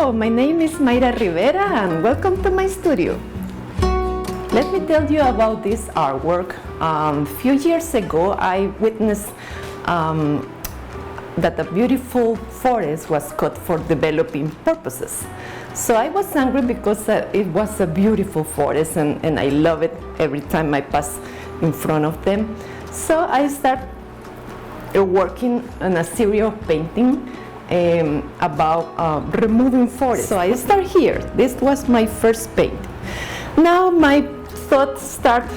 Hello, my name is Maira Rivera and welcome to my studio. Let me tell you about this artwork. A few years ago I witnessed that a beautiful forest was cut for developing purposes. So I was angry because it was a beautiful forest and I love it every time I pass in front of them. So I started working on a series of paintings about removing forests. So I start here. This was my first paint. Now my thoughts start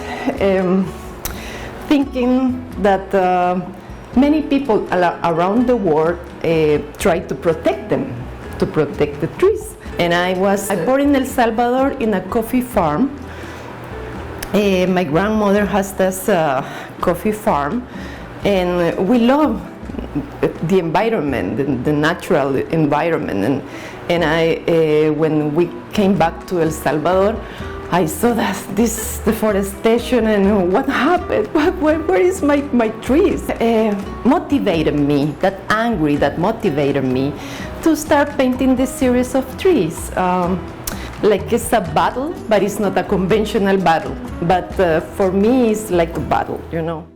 thinking that many people around the world try to protect them, to protect the trees. And I was born in El Salvador in a coffee farm. My grandmother has this coffee farm, and we love the environment, the natural environment. And I, when we came back to El Salvador, I saw that this deforestation and what happened? Where is my trees? Motivated me, that angry that motivated me to start painting this series of trees. Like it's a battle, but it's not a conventional battle. But for me, it's like a battle, you know.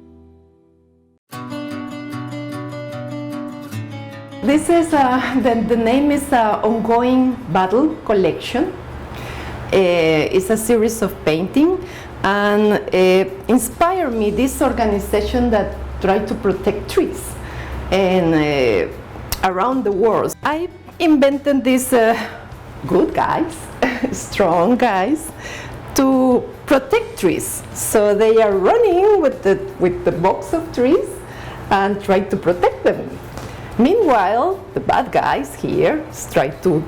This is, the name is Ongoing Battle Collection. It's a series of painting and inspired me this organization that try to protect trees and around the world. I invented these good guys, strong guys, to protect trees. So they are running with the box of trees and try to protect them. Meanwhile, the bad guys here try to,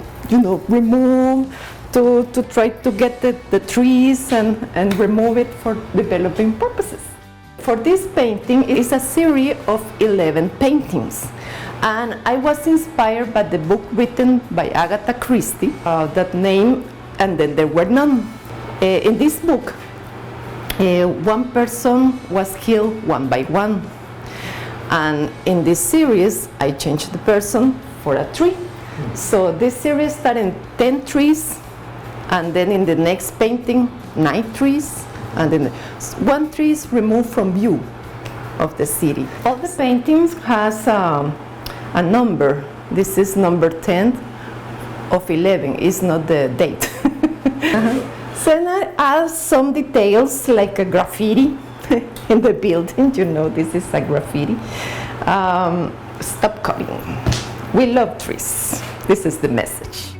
remove, to try to get the trees and remove it for developing purposes. For this painting, it is a series of 11 paintings. And I was inspired by the book written by Agatha Christie, that name, and then there were none. In this book, one person was killed one by one. And in this series, I changed the person for a tree. So this series started in 10 trees, and then in the next painting, 9 trees, and then 1 tree is removed from view of the city. All the paintings has a number. This is number 10 of 11. It's not the date. So I add some details like a graffiti in the building. This is a graffiti. Stop cutting. We love trees. This is the message.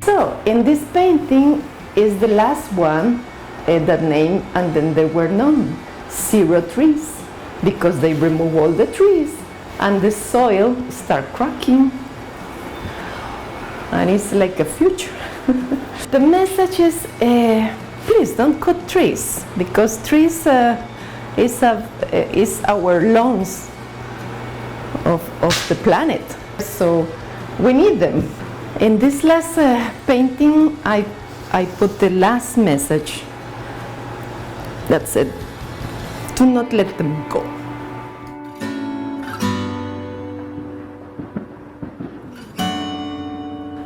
So in this painting is the last one, that name, and then there were none. 0 trees, because they remove all the trees and the soil start cracking. And it's like a future. The message is, please don't cut trees, because trees is our lungs of the planet. So we need them. In this last painting, I put the last message. That's it. Do not let them go.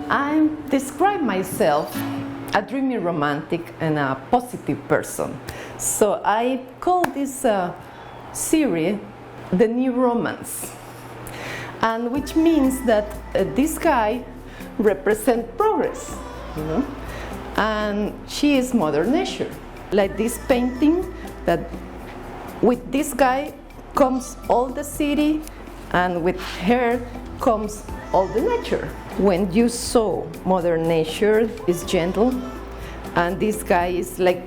I describe myself a dreamy romantic and a positive person. So I call this series the new romance, and which means that this guy represents progress, and she is Mother Nature. Like this painting, that with this guy comes all the city, and with her comes all the nature. When you saw Mother Nature is gentle, and this guy is like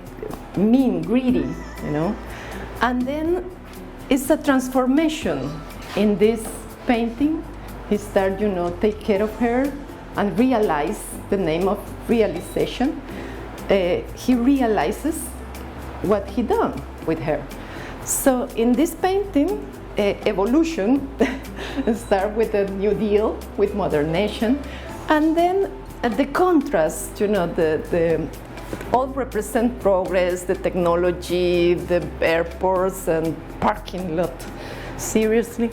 mean, greedy, and then it's a transformation in this painting. He started, take care of her and realize the name of realization. He realizes what he done with her. So in this painting, evolution start with a New Deal, with Mother Nature, and then the contrast, the all represent progress, the technology, the airports and parking lot. Seriously,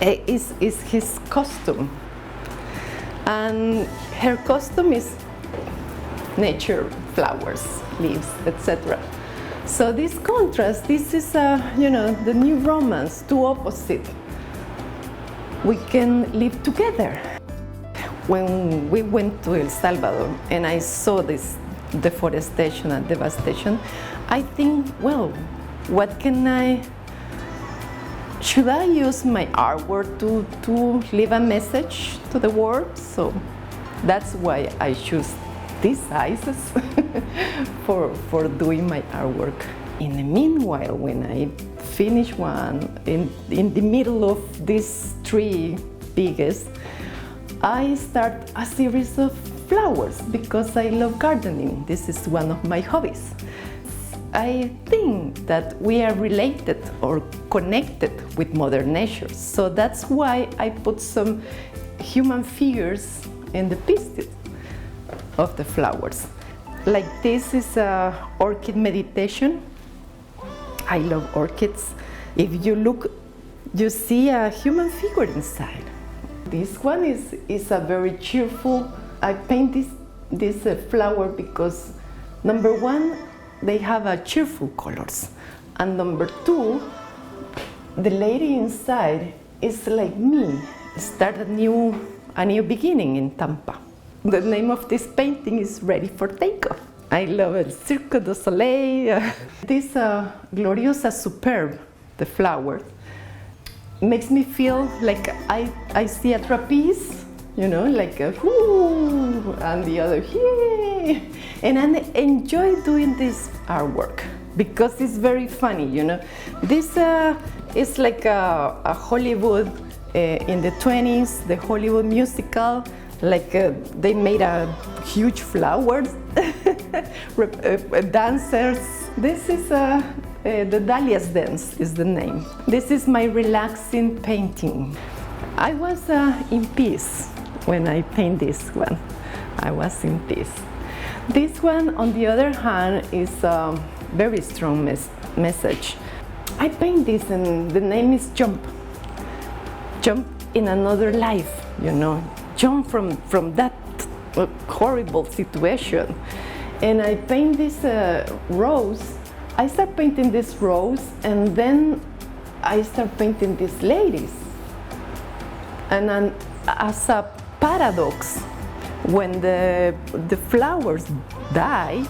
is his costume. And her costume is nature, flowers, leaves, etc. So this contrast, this is the new romance, two opposites. We can live together. When we went to El Salvador and I saw this deforestation and devastation, I think, well, should I use my artwork to leave a message to the world? So that's why I choose these sizes for doing my artwork. In the meanwhile, when I finish one, in the middle of these three biggest, I start a series of flowers because I love gardening. This is one of my hobbies. I think that we are related or connected with Mother Nature. So that's why I put some human figures in the pieces of the flowers. Like this is a orchid meditation. I love orchids. If you look, you see a human figure inside. This one is a very cheerful. I paint this flower because number one, they have a cheerful colors, and number two, the lady inside is like me, start a new beginning in Tampa. The name of this painting is Ready for Takeoff. I love it, Cirque du Soleil. This Gloriosa Superb, the flower, makes me feel like I see a trapeze, like a whoo, and the other yay. And I enjoy doing this artwork because it's very funny, This is like a Hollywood in the 20s, the Hollywood musical, like they made a huge flowers, dancers. This is the Dahlia's Dance is the name. This is my relaxing painting. I was in peace when I paint this one. I was in peace. This one, on the other hand, is a very strong message. I paint this and the name is Jump. Jump in another life, Jump from that horrible situation. And I paint this rose. I start painting this rose and then I start painting these ladies. And as a paradox, when the flowers die,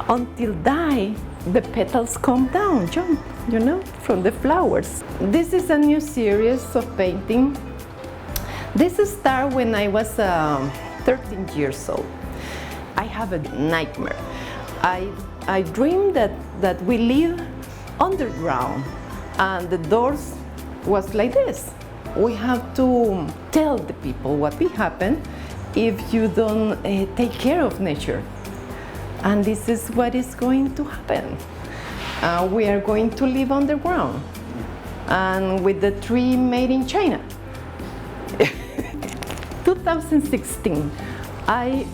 until die, the petals come down, jump, from the flowers. This is a new series of painting. This started when I was 13 years old. I have a nightmare. I dreamed that we live underground and the doors was like this. We have to tell the people what will happen if you don't take care of nature. And this is what is going to happen. We are going to live underground and with the tree made in China. 2016, I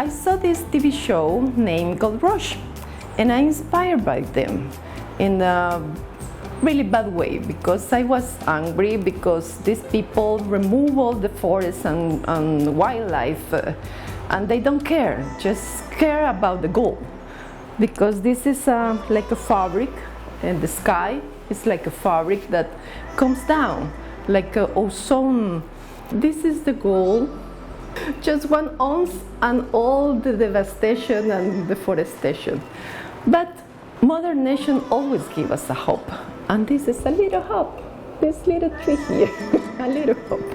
saw this TV show named Gold Rush, and I inspired by them in a really bad way because I was angry because these people remove all the forests and wildlife and they don't care, just care about the gold. Because this is like a fabric and the sky is like a fabric that comes down, like a ozone. This is the goal, just 1 ounce and all the devastation and deforestation. But Mother Nature always gives us a hope. And this is a little hope, this little tree here, a little hope.